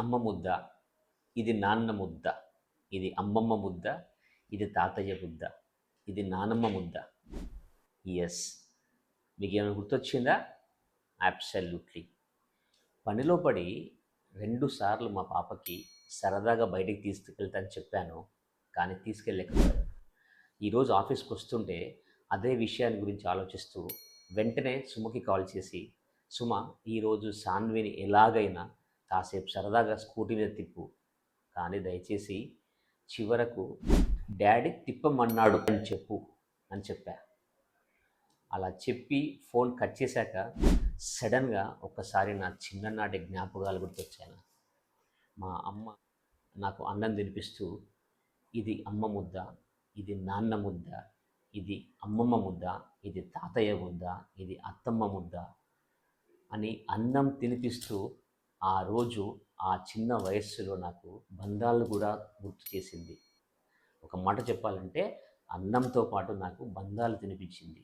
అమ్మ ముద్ద, ఇది నాన్న ముద్ద, ఇది అమ్మమ్మ ముద్ద, ఇది తాతయ్య ముద్ద, ఇది నానమ్మ ముద్ద. ఎస్, మీకు ఏమైనా గుర్తొచ్చిందా? అబ్సల్యూట్లీ. పనిలో పడి 2 సార్లు మా పాపకి సరదాగా బయటికి తీసుకెళ్తానని చెప్పాను, కానీ తీసుకెళ్ళలేకపోయాను. ఈరోజు ఆఫీస్కి వస్తుంటే అదే విషయాన్ని గురించి ఆలోచిస్తూ వెంటనే సుమకి కాల్ చేసి, సుమ, ఈరోజు సాన్విని ఎలాగైనా కాసేపు సరదాగా స్కూటీ మీద తిప్పు, కానీ దయచేసి చివరకు డాడీ తిప్పమన్నాడు అని చెప్పు అని చెప్పా. అలా చెప్పి ఫోన్ కట్ చేశాక సడన్గా ఒక్కసారి నా చిన్ననాటి జ్ఞాపకాలు గుర్తొచ్చాను. మా అమ్మ నాకు అన్నం తినిపిస్తూ, ఇది అమ్మ ముద్ద, ఇది నాన్న ముద్ద, ఇది అమ్మమ్మ ముద్ద, ఇది తాతయ్య ముద్ద, ఇది అత్తమ్మ ముద్ద అని అన్నం తినిపిస్తూ ఆ రోజు ఆ చిన్న వయస్సులో నాకు బంధాలను కూడా గుర్తు చేసింది. ఒక మాట చెప్పాలంటే అన్నంతో పాటు నాకు బంధాలు తినిపించింది.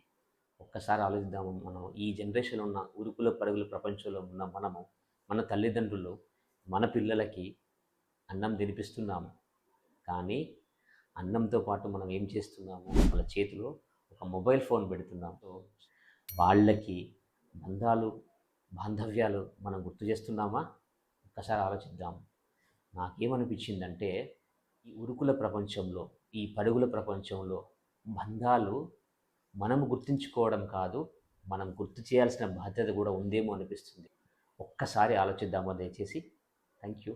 ఒక్కసారి ఆలోచిద్దాము, మనం ఈ జనరేషన్లో ఉన్న ఉరుకుల పరుగుల ప్రపంచంలో ఉన్న మనము, మన తల్లిదండ్రులు మన పిల్లలకి అన్నం తినిపిస్తున్నాము, కానీ అన్నంతో పాటు మనం ఏం చేస్తున్నాము, వాళ్ళ చేతిలో ఒక మొబైల్ ఫోన్ పెడుతున్నాము. వాళ్ళకి బంధాలు బాంధవ్యాలు మనం గుర్తు చేస్తున్నామా? ఒక్కసారి ఆలోచిద్దాం. నాకేమనిపించిందంటే, ఈ ఉరుకుల ప్రపంచంలో, ఈ పరుగుల ప్రపంచంలో బంధాలు మనం గుర్తుంచుకోవడం కాదు, మనం గుర్తు చేయాల్సిన బాధ్యత కూడా ఉందేమో అనిపిస్తుంది. ఒక్కసారి ఆలోచిద్దామా దయచేసి. Thank you.